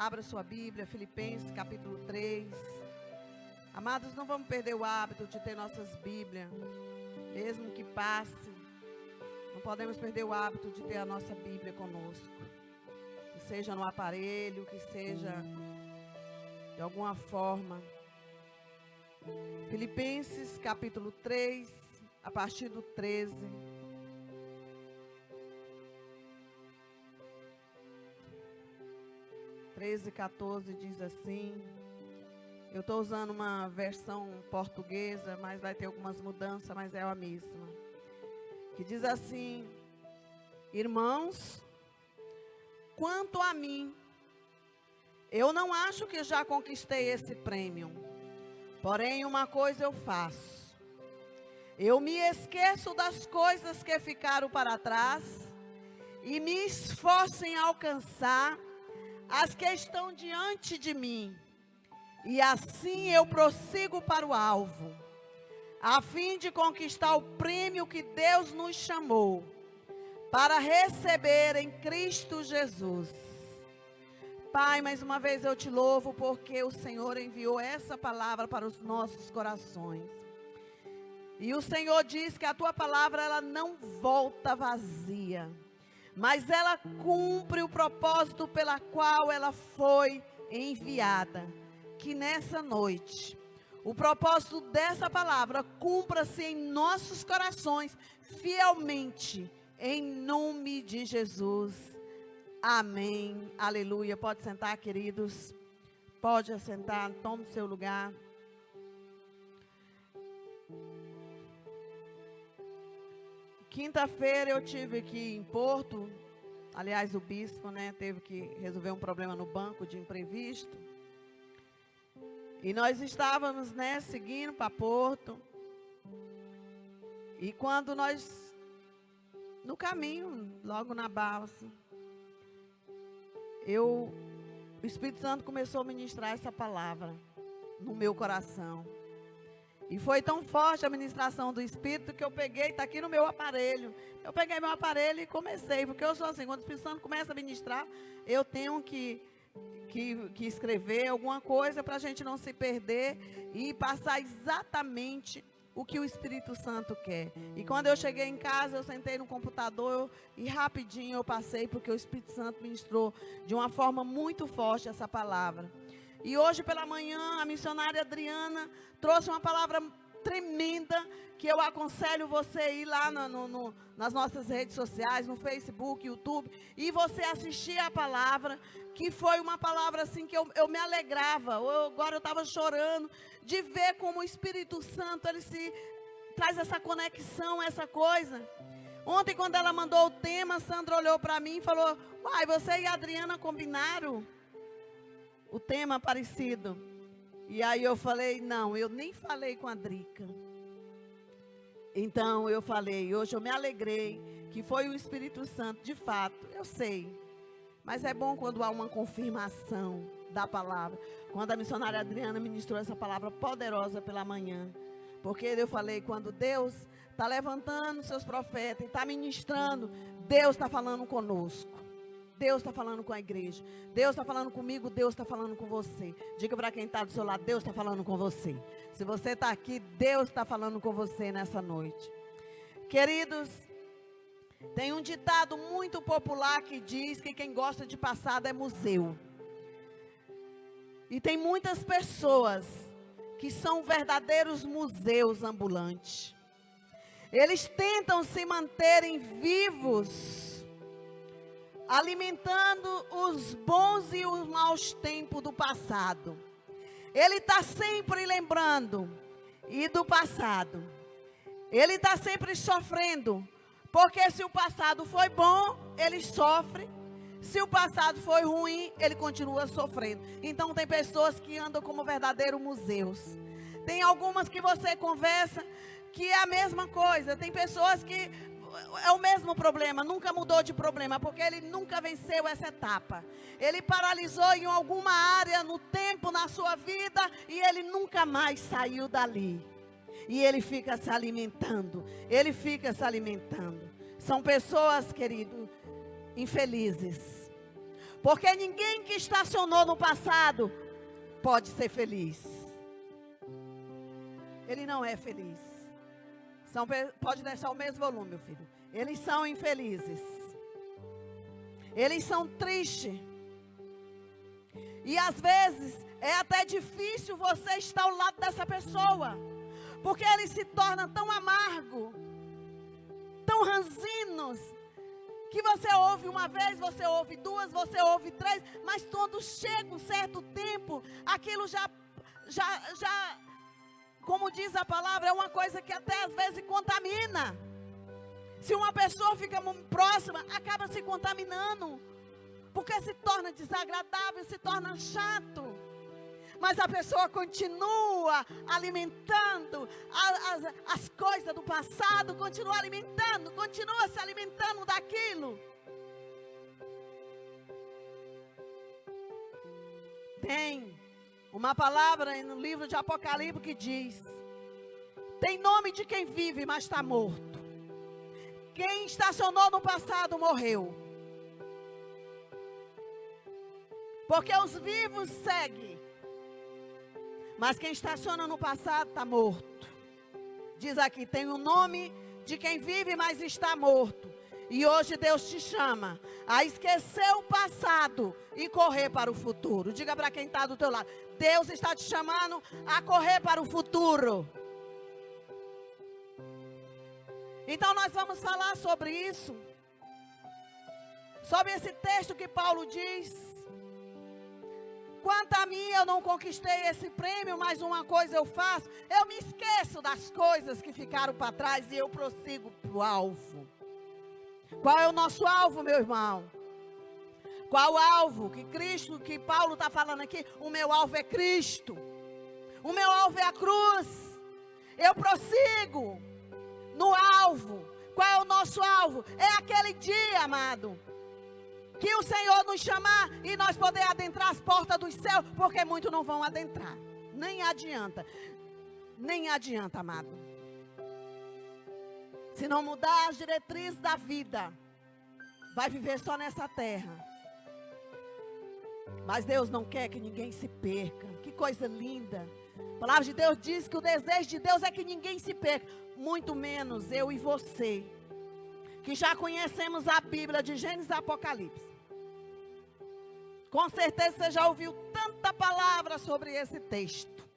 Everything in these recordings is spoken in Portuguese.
Abra sua Bíblia, Filipenses capítulo 3. Amados, não vamos perder o hábito de ter nossas Bíblias. Mesmo que passe, não podemos perder o hábito de ter a nossa Bíblia conosco. Que seja no aparelho, que seja de alguma forma. Filipenses capítulo 3, a partir do 13. 13, 14 diz assim. Eu estou usando uma versão portuguesa, mas vai ter algumas mudanças, mas é a mesma. Que diz assim: irmãos, quanto a mim, eu não acho que já conquistei esse prêmio. Porém, uma coisa eu faço. Eu me esqueço das coisas que ficaram para trás e me esforço em alcançar as que estão diante de mim. E assim eu prossigo para o alvo, a fim de conquistar o prêmio que Deus nos chamou para receber em Cristo Jesus. Pai, mais uma vez eu te louvo porque o Senhor enviou essa palavra para os nossos corações. E o Senhor diz que a tua palavra ela não volta vazia, mas ela cumpre o propósito pela qual ela foi enviada. Que nessa noite, o propósito dessa palavra cumpra-se em nossos corações fielmente, em nome de Jesus. Amém. Aleluia. Pode sentar, queridos. Pode assentar, tome seu lugar. Quinta-feira eu tive aqui em Porto. Aliás, o bispo, teve que resolver um problema no banco de imprevisto. E nós estávamos, seguindo para Porto. E quando nós, no caminho, logo na balsa, o Espírito Santo começou a ministrar essa palavra no meu coração. E foi tão forte a ministração do Espírito que eu peguei, está aqui no meu aparelho. Eu peguei meu aparelho e comecei, porque eu sou assim, quando o Espírito Santo começa a ministrar, eu tenho que escrever alguma coisa para a gente não se perder e passar exatamente o que o Espírito Santo quer. E quando eu cheguei em casa, eu sentei no computador e rapidinho eu passei, porque o Espírito Santo ministrou de uma forma muito forte essa palavra. E hoje pela manhã, a missionária Adriana trouxe uma palavra tremenda, que eu aconselho você a ir lá nas nossas redes sociais, no Facebook, YouTube, e você assistir a palavra, que foi uma palavra assim que eu me alegrava. Agora eu estava chorando de ver como o Espírito Santo, ele se traz essa conexão, essa coisa. Ontem, quando ela mandou o tema, a Sandra olhou para mim e falou: uai, você e a Adriana combinaram o tema parecido. E aí eu falei: não, eu nem falei com a Drica. Então eu falei, hoje eu me alegrei, que foi o Espírito Santo, de fato, eu sei. Mas é bom quando há uma confirmação da palavra. Quando a missionária Adriana ministrou essa palavra poderosa pela manhã. Porque eu falei, quando Deus está levantando seus profetas e está ministrando, Deus está falando conosco. Deus está falando com a igreja. Deus está falando comigo, Deus está falando com você. Diga para quem está do seu lado, Deus está falando com você. Se você está aqui, Deus está falando com você nessa noite. Queridos, tem um ditado muito popular que diz que quem gosta de passado é museu. E tem muitas pessoas que são verdadeiros museus ambulantes. Eles tentam se manterem vivos, alimentando os bons e os maus tempos do passado. Ele está sempre lembrando e do passado. Ele está sempre sofrendo, porque se o passado foi bom, ele sofre. Se o passado foi ruim, ele continua sofrendo. Então tem pessoas que andam como verdadeiros museus. Tem algumas que você conversa que é a mesma coisa. Tem pessoas que é o mesmo problema, nunca mudou de problema, porque ele nunca venceu essa etapa. Ele paralisou em alguma área no tempo, na sua vida, e ele nunca mais saiu dali. E ele fica se alimentando, ele fica se alimentando. São pessoas, querido, infelizes, Porque ninguém que estacionou no passado pode ser feliz. Ele não é feliz. Pode deixar o mesmo volume, meu filho. Eles são infelizes. Eles são tristes. E às vezes é até difícil você estar ao lado dessa pessoa. Porque eles se tornam tão amargos, tão ranzinos, que você ouve uma vez, você ouve duas, você ouve três, mas quando chega um certo tempo, aquilo já, como diz a palavra, é uma coisa que até às vezes contamina. Se uma pessoa fica próxima, acaba se contaminando, porque se torna desagradável, se torna chato. Mas a pessoa continua alimentando as coisas do passado, continua se alimentando daquilo. Tem uma palavra no livro de Apocalipse que diz: tem nome de quem vive, mas está morto. Quem estacionou no passado morreu. Porque os vivos seguem. Mas quem estaciona no passado está morto. Diz aqui, tem o nome de quem vive, mas está morto. E hoje Deus te chama a esquecer o passado e correr para o futuro. Diga para quem está do teu lado. Deus está te chamando a correr para o futuro. Então nós vamos falar sobre isso. Sobre esse texto que Paulo diz. Quanto a mim, eu não conquistei esse prêmio, mas uma coisa eu faço. Eu me esqueço das coisas que ficaram para trás e eu prossigo para o alvo. Qual é o nosso alvo, meu irmão? Qual o alvo? Que Paulo está falando aqui? O meu alvo é Cristo. O meu alvo é a cruz. Eu prossigo no alvo. Qual é o nosso alvo? É aquele dia, amado, que o Senhor nos chamar e nós poder adentrar as portas dos céus, porque muitos não vão adentrar. Nem adianta. Nem adianta, amado. Se não mudar as diretrizes da vida, vai viver só nessa terra. Mas Deus não quer que ninguém se perca. Que coisa linda. A palavra de Deus diz que o desejo de Deus é que ninguém se perca. Muito menos eu e você, que já conhecemos a Bíblia de Gênesis e Apocalipse. Com certeza você já ouviu tanta palavra sobre esse texto.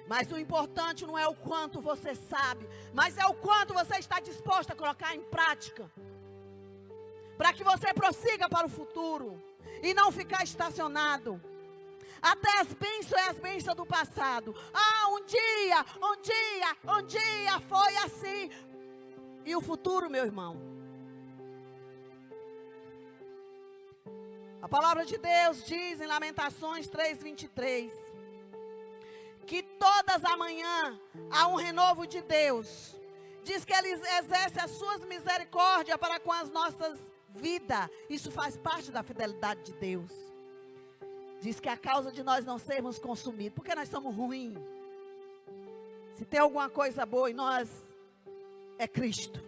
Mas o importante não é o quanto você sabe, mas é o quanto você está disposto a colocar em prática. Para que você prossiga para o futuro e não ficar estacionado. Até as bênçãos do passado. Ah, um dia foi assim. E o futuro, meu irmão? A palavra de Deus diz em Lamentações 3:23, que todas as manhãs há um renovo de Deus. Diz que Ele exerce as suas misericórdias para com as nossas vidas. Isso faz parte da fidelidade de Deus. Diz que a causa de nós não sermos consumidos, porque nós somos ruins. Se tem alguma coisa boa em nós, é Cristo,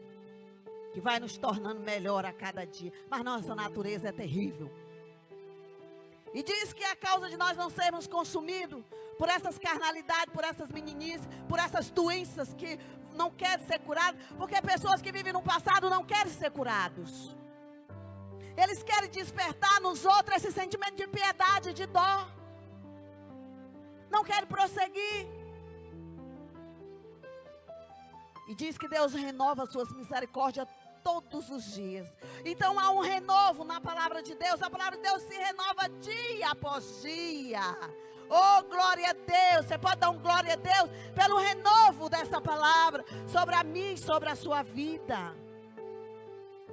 que vai nos tornando melhor a cada dia. Mas nossa natureza é terrível. E diz que a causa de nós não sermos consumidos por essas carnalidades, por essas meninices, por essas doenças que não querem ser curadas, porque pessoas que vivem no passado não querem ser curados. Eles querem despertar nos outros esse sentimento de piedade, de dó. Não querem prosseguir. E diz que Deus renova as suas misericórdias todos os dias. Então há um renovo na palavra de Deus. A palavra de Deus se renova dia após dia. Oh, glória a Deus. Você pode dar um glória a Deus pelo renovo dessa palavra sobre a mim, sobre a sua vida.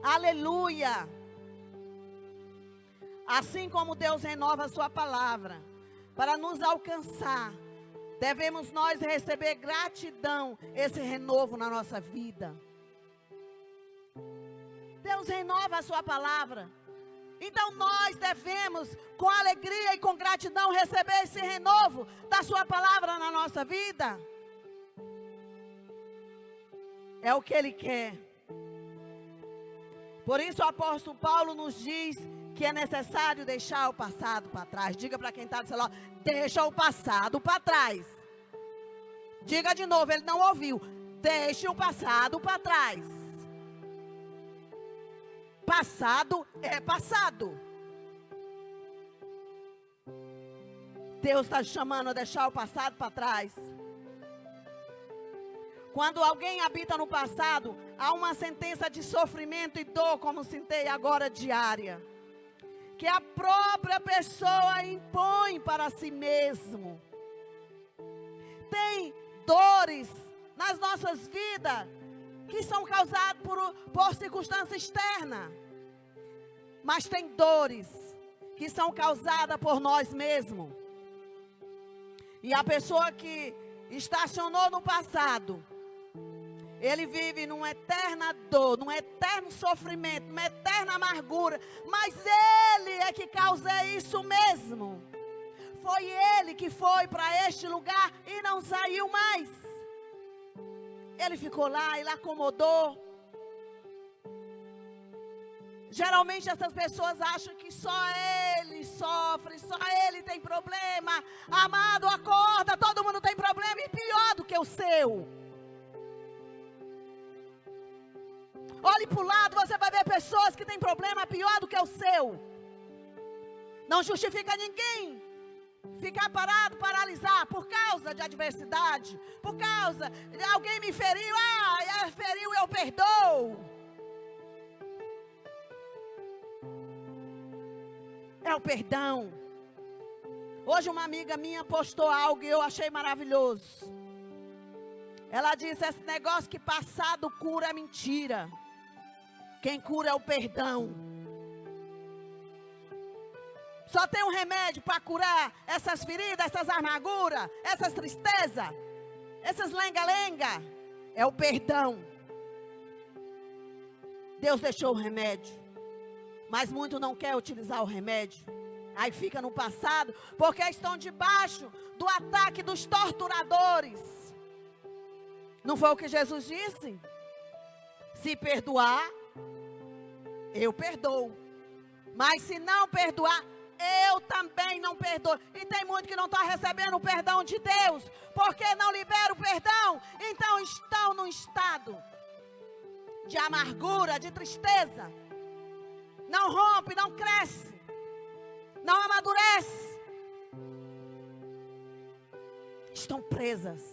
Aleluia. Assim como Deus renova a sua palavra para nos alcançar, devemos nós receber gratidão, esse renovo na nossa vida. Deus renova a sua palavra. Então nós devemos, com alegria e com gratidão, receber esse renovo da sua palavra na nossa vida. É o que Ele quer. Por isso o apóstolo Paulo nos diz que é necessário deixar o passado para trás. Diga para quem está do seu lado, deixa o passado para trás. Diga de novo, ele não ouviu. Deixe o passado para trás. Passado é passado. Deus está chamando a deixar o passado para trás. Quando alguém habita no passado, há uma sentença de sofrimento e dor, como citei agora, diária, que a própria pessoa impõe para si mesmo. Tem dores nas nossas vidas que são causadas por circunstância externa, mas tem dores que são causadas por nós mesmos. E a pessoa que estacionou no passado, ele vive numa eterna dor, num eterno sofrimento, numa eterna amargura. Mas ele é que causa isso mesmo. Foi ele que foi para este lugar e não saiu mais. Ele ficou lá, ele acomodou. Geralmente essas pessoas acham que só ele sofre, só ele tem problema. Amado, acorda, todo mundo tem problema e pior do que o seu. Olhe para o lado, você vai ver pessoas que têm problema pior do que o seu. Não justifica ninguém ficar parado, paralisar por causa de adversidade, por causa de alguém me feriu, feriu, eu perdoo. É o perdão. Hoje uma amiga minha postou algo e eu achei maravilhoso. Ela disse, esse negócio que passado cura é mentira. Quem cura é o perdão. Só tem um remédio para curar essas feridas, essas amarguras, essas tristezas, essas lenga-lenga. É o perdão. Deus deixou o remédio. Mas muito não quer utilizar o remédio. Aí fica no passado, porque estão debaixo do ataque dos torturadores. Não foi o que Jesus disse? Se perdoar, eu perdoo. Mas se não perdoar, eu também não perdoo. E tem muito que não está recebendo o perdão de Deus, porque não libera o perdão. Então estão num estado de amargura, de tristeza. Não rompe, não cresce, não amadurece. Estão presas.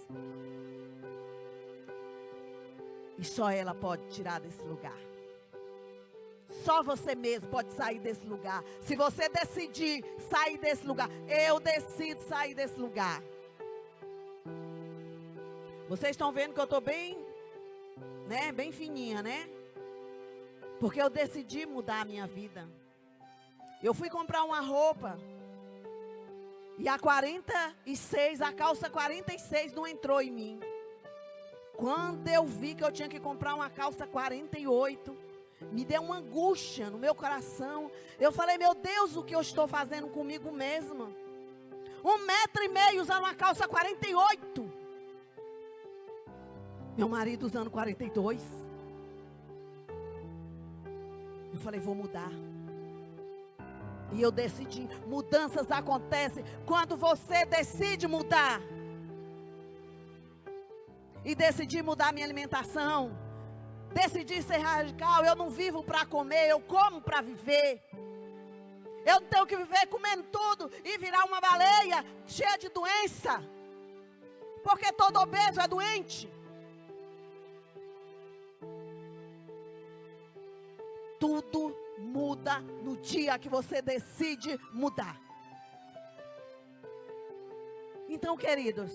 E só ela pode tirar desse lugar. Só você mesmo pode sair desse lugar. Se você decidir sair desse lugar, eu decido sair desse lugar. Vocês estão vendo que eu estou bem, né? Bem fininha, né? Porque eu decidi mudar a minha vida. Eu fui comprar uma roupa. E a 46, a calça 46 não entrou em mim. Quando eu vi que eu tinha que comprar uma calça 48, me deu uma angústia no meu coração. Eu falei, meu Deus, o que eu estou fazendo comigo mesma? 1,5 m usando uma calça 48. Meu marido usando 42. Eu falei, vou mudar. E eu decidi. Mudanças acontecem quando você decide mudar. E decidi mudar minha alimentação. Decidi ser radical. Eu não vivo para comer, eu como para viver. Eu não tenho que viver comendo tudo e virar uma baleia cheia de doença. Porque todo obeso é doente. Tudo muda no dia que você decide mudar. Então, queridos,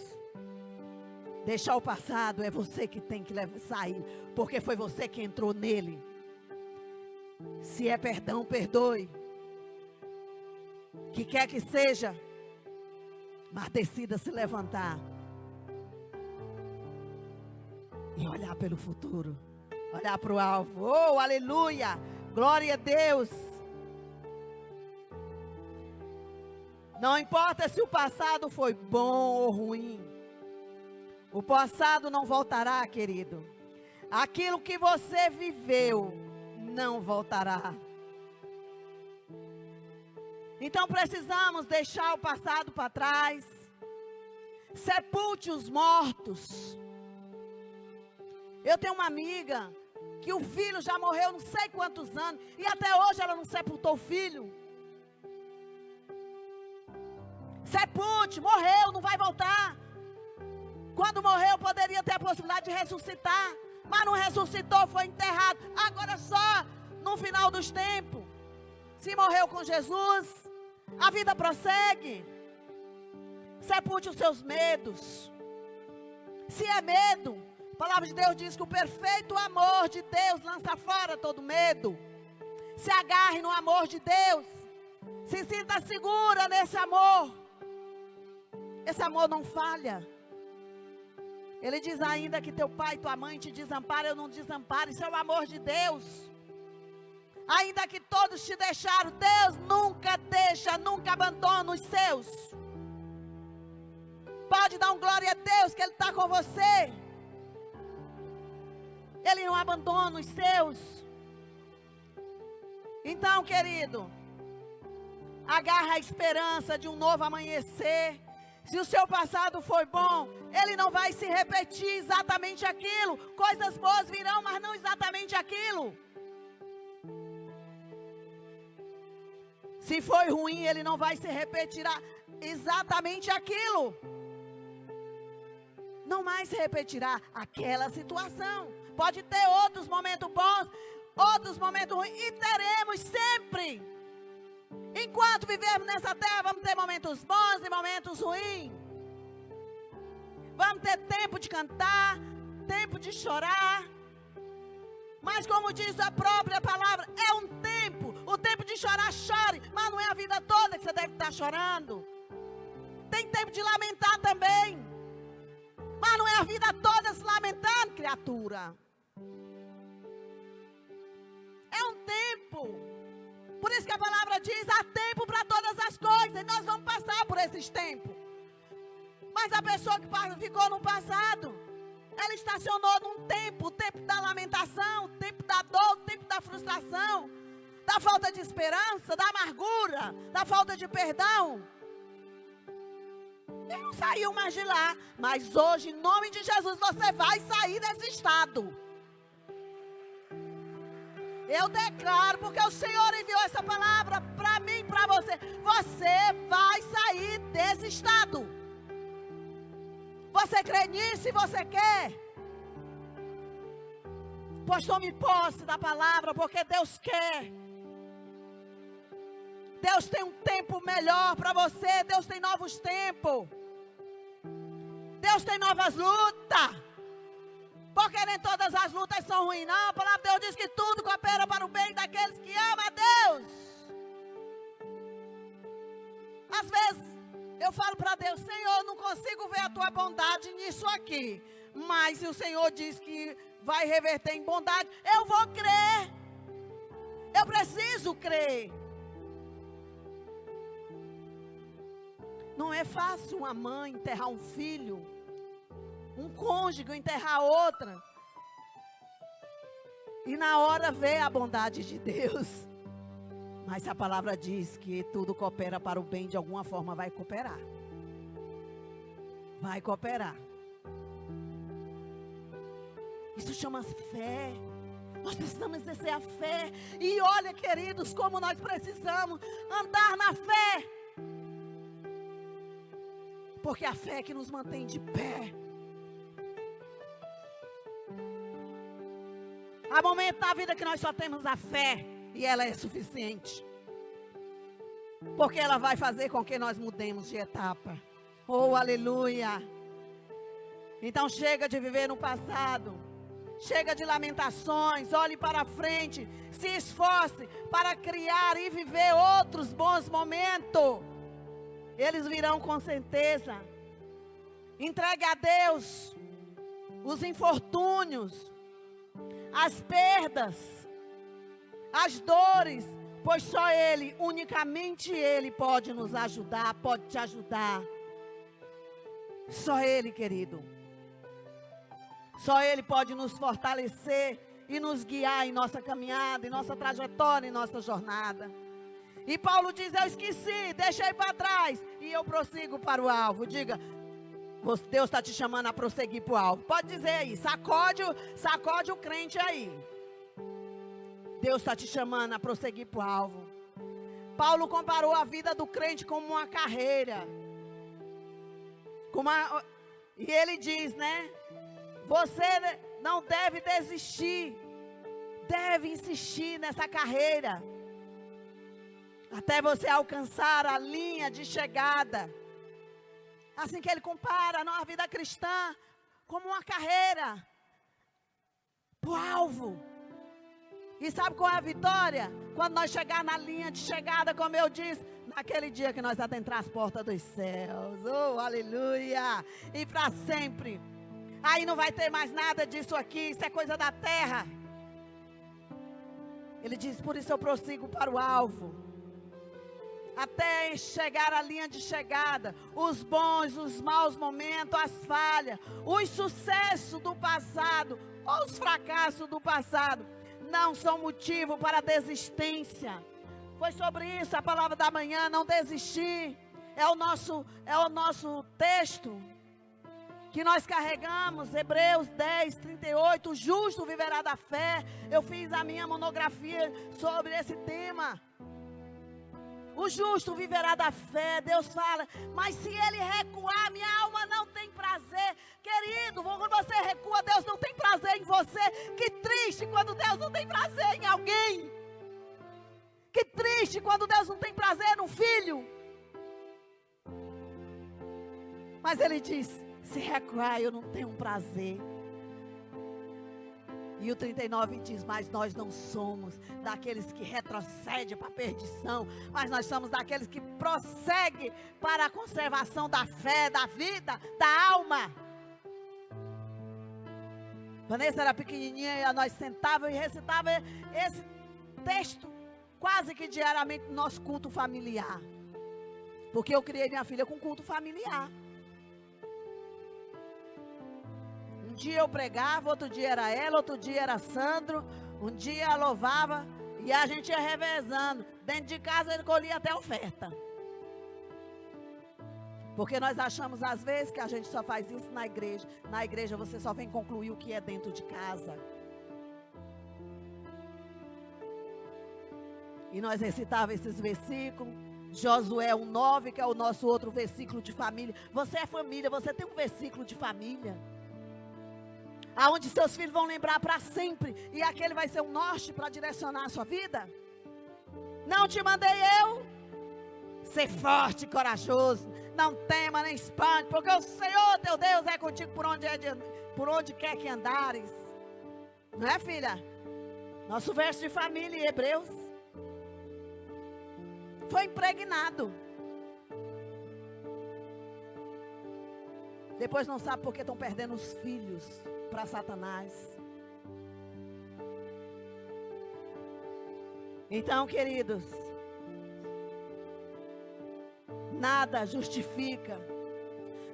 deixar o passado é você que tem que sair, porque foi você que entrou nele. Se é perdão, perdoe. Que quer que seja, mas decida se levantar e olhar pelo futuro, olhar para o alvo. Oh, aleluia! Glória a Deus. Não importa se o passado foi bom ou ruim. O passado não voltará, querido. Aquilo que você viveu não voltará. Então precisamos deixar o passado para trás. Sepulte os mortos. Eu tenho uma amiga que o filho já morreu não sei quantos anos e até hoje ela não sepultou o filho. Sepulte, morreu, não vai voltar. Quando morreu poderia ter a possibilidade de ressuscitar, mas não ressuscitou, foi enterrado. Agora só no final dos tempos. Se morreu com Jesus, a vida prossegue. Sepulte os seus medos. Se é medo, a palavra de Deus diz que o perfeito amor de Deus lança fora todo medo. Se agarre no amor de Deus. Se sinta segura nesse amor. Esse amor não falha. Ele diz ainda que teu pai e tua mãe te desamparam, eu não desamparo. Isso é o amor de Deus. Ainda que todos te deixaram, Deus nunca deixa, nunca abandona os seus. Pode dar um glória a Deus que Ele está com você. Ele não abandona os seus. Então, querido, agarra a esperança de um novo amanhecer. Se o seu passado foi bom, ele não vai se repetir exatamente aquilo. Coisas boas virão, mas não exatamente aquilo. Se foi ruim, ele não vai se repetir exatamente aquilo. Não mais se repetirá aquela situação. Pode ter outros momentos bons, outros momentos ruins, e teremos sempre. Enquanto vivermos nessa terra, vamos ter momentos bons e momentos ruins. Vamos ter tempo de cantar, tempo de chorar. Mas como diz a própria palavra, é um tempo. O tempo de chorar, chore. Mas não é a vida toda que você deve estar chorando. Tem tempo de lamentar também. Mas não é a vida toda se lamentando, criatura. É um tempo. Por isso que a palavra diz, há tempo para todas as coisas. E nós vamos passar por esses tempos. Mas a pessoa que ficou no passado, ela estacionou num tempo. O tempo da lamentação, o tempo da dor, o tempo da frustração, da falta de esperança, da amargura, da falta de perdão. Ele não saiu mais de lá. Mas hoje, em nome de Jesus, você vai sair desse estado. Eu declaro, porque o Senhor enviou essa palavra para mim e para você. Você vai sair desse estado. Você crê nisso e você quer? Pois tome posse da palavra, porque Deus quer. Deus tem um tempo melhor para você. Deus tem novos tempos. Deus tem novas lutas. Porque nem todas as lutas são ruins, não. A palavra de Deus diz que tudo coopera para o bem daqueles que amam a Deus. Às vezes, eu falo para Deus, Senhor, não consigo ver a tua bondade nisso aqui. Mas se o Senhor diz que vai reverter em bondade, eu vou crer. Eu preciso crer. Não é fácil uma mãe enterrar um filho. Um cônjuge enterrar outra. E na hora vê a bondade de Deus. Mas a palavra diz que tudo coopera para o bem, de alguma forma vai cooperar. Vai cooperar. Isso chama-se fé. Nós precisamos exercer a fé. E olha, queridos, como nós precisamos andar na fé. Porque a fé é que nos mantém de pé. Há momentos na vida que nós só temos a fé e ela é suficiente. Porque ela vai fazer com que nós mudemos de etapa. Oh, aleluia! Então chega de viver no passado. Chega de lamentações. Olhe para frente. Se esforce para criar e viver outros bons momentos. Eles virão com certeza. Entregue a Deus os infortúnios, as perdas, as dores, pois só Ele, unicamente Ele pode nos ajudar, pode te ajudar. Só Ele, querido. Só Ele pode nos fortalecer e nos guiar em nossa caminhada, em nossa trajetória, em nossa jornada. E Paulo diz, eu esqueci, deixei para trás. E eu prossigo para o alvo. Diga, Deus está te chamando a prosseguir para o alvo. Pode dizer aí, sacode o crente aí. Deus está te chamando a prosseguir para o alvo. Paulo comparou a vida do crente como uma carreira. E ele diz, né? Você não deve desistir. Deve insistir nessa carreira. Até você alcançar a linha de chegada. Assim que ele compara a vida cristã como uma carreira. Para o alvo. E sabe qual é a vitória? Quando nós chegar na linha de chegada, como eu disse, naquele dia que nós adentrar as portas dos céus. Oh, aleluia! E para sempre. Aí não vai ter mais nada disso aqui, isso é coisa da terra. Ele diz, por isso eu prossigo para o alvo. Até chegar à linha de chegada, os bons, os maus momentos, as falhas, os sucessos do passado, ou os fracassos do passado, não são motivo para desistência. Foi sobre isso a palavra da manhã, não desistir. É o nosso texto que nós carregamos, Hebreus 10, 38, o justo viverá da fé. Eu fiz a minha monografia sobre esse tema. O justo viverá da fé. Deus fala, mas se ele recuar, minha alma não tem prazer. Querido, quando você recua, Deus não tem prazer em você. Que triste quando Deus não tem prazer em alguém. Que triste quando Deus não tem prazer no filho. Mas ele diz, se recuar, eu não tenho prazer. E o 39 diz, mas nós não somos daqueles que retrocedem para a perdição, mas nós somos daqueles que prosseguem para a conservação da fé, da vida, da alma. Vanessa era pequenininha e nós sentávamos e recitávamos esse texto quase que diariamente no nosso culto familiar. Porque eu criei minha filha com culto familiar. Um dia eu pregava, outro dia era ela, outro dia era Sandro, um dia ela louvava e a gente ia revezando. Dentro de casa ele colhia até oferta. Porque nós achamos às vezes que a gente só faz isso na igreja. Na igreja você só vem concluir o que é dentro de casa. E nós recitávamos esses versículos. Josué 1:9, que é o nosso outro versículo de família. Você é família, você tem um versículo de família. Aonde seus filhos vão lembrar para sempre. E aquele vai ser um norte para direcionar a sua vida. Não te mandei eu? Ser forte e corajoso. Não tema nem espante, porque o Senhor teu Deus é contigo por onde quer que andares. Não é, filha? Nosso verso de família em Hebreus. Foi impregnado. Depois não sabe porque estão perdendo os filhos para Satanás. Então, queridos, nada justifica.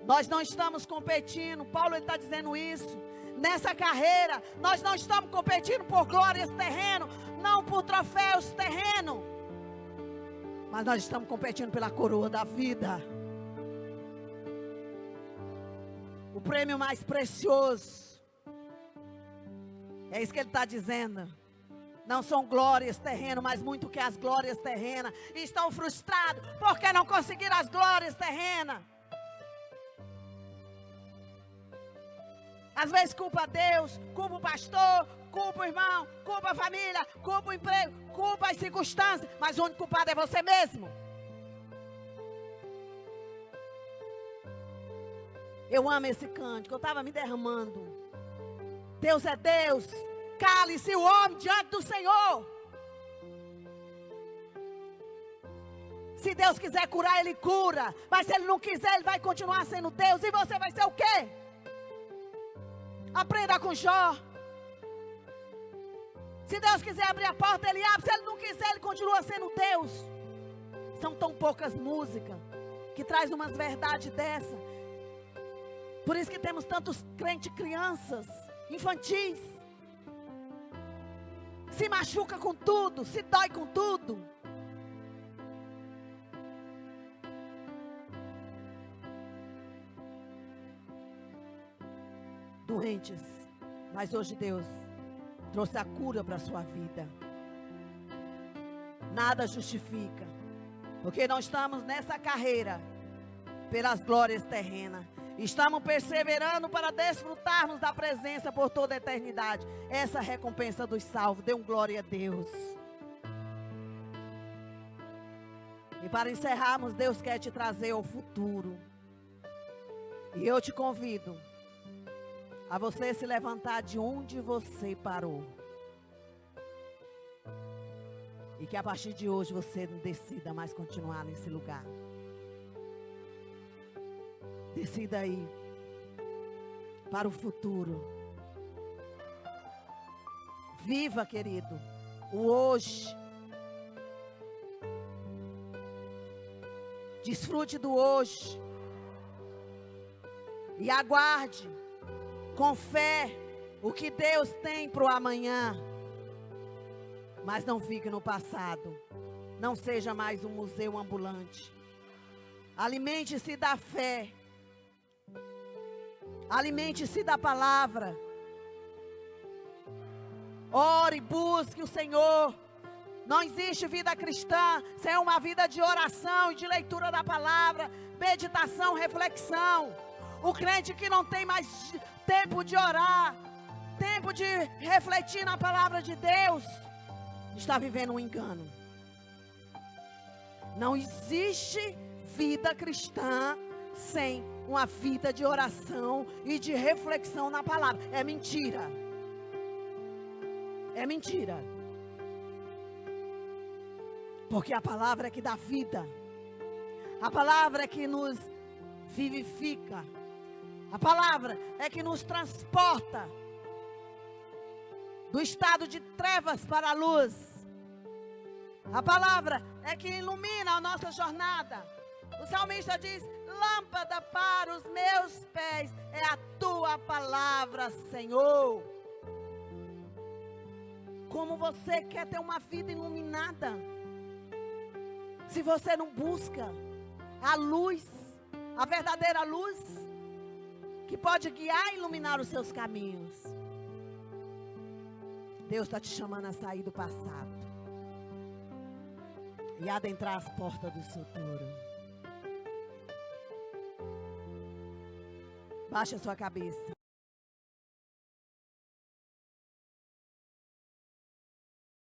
Nós não estamos competindo. Paulo está dizendo isso. Nessa carreira, nós não estamos competindo por glórias terrenas, não por troféus terrenos. Mas nós estamos competindo pela coroa da vida. O prêmio mais precioso. É isso que ele está dizendo. Não são glórias terrenas, mas muito que as glórias terrenas. E estão frustrados porque não conseguiram as glórias terrenas. Às vezes culpa Deus, culpa o pastor, culpa o irmão, culpa a família, culpa o emprego, culpa as circunstâncias. Mas o único culpado é você mesmo. Eu amo esse cântico, eu estava me derramando. Deus é Deus. Cale-se o homem diante do Senhor. Se Deus quiser curar, Ele cura. Mas se Ele não quiser, Ele vai continuar sendo Deus. E você vai ser o quê? Aprenda com Jó. Se Deus quiser abrir a porta, Ele abre. Se Ele não quiser, Ele continua sendo Deus. São tão poucas músicas que traz umas verdades dessa. Por isso que temos tantos crentes crianças, infantis. Se machuca com tudo, se dói com tudo. doentes, mas hoje Deus trouxe a cura para a sua vida. Nada justifica, porque nós estamos nessa carreira pelas glórias terrenas. Estamos perseverando para desfrutarmos da presença por toda a eternidade. Essa é a recompensa dos salvos. Dê um glória a Deus. E para encerrarmos, Deus quer te trazer ao futuro. E eu te convido a você se levantar de onde você parou. E que a partir de hoje você não decida mais continuar nesse lugar. Decida aí para o futuro. Viva, querido, o hoje. Desfrute do hoje. E aguarde com fé o que Deus tem para o amanhã. Mas não fique no passado. Não seja mais um museu ambulante. Alimente-se da fé. Alimente-se da palavra. Ore, busque o Senhor. Não existe vida cristã sem uma vida de oração e de leitura da palavra, meditação, reflexão. O crente que não tem mais tempo de orar, tempo de refletir na palavra de Deus, está vivendo um engano. Não existe vida cristã sem uma vida de oração e de reflexão na palavra. É mentira. É mentira. Porque a palavra é que dá vida. A palavra é que nos vivifica. A palavra é que nos transporta do estado de trevas para a luz. A palavra é que ilumina a nossa jornada. O salmista diz: lâmpada para os meus pés é a tua palavra, Senhor. Como você quer ter uma vida iluminada, se você não busca a luz, a verdadeira luz, que pode guiar e iluminar os seus caminhos? Deus está te chamando a sair do passado e adentrar as portas do futuro. Baixe a sua cabeça.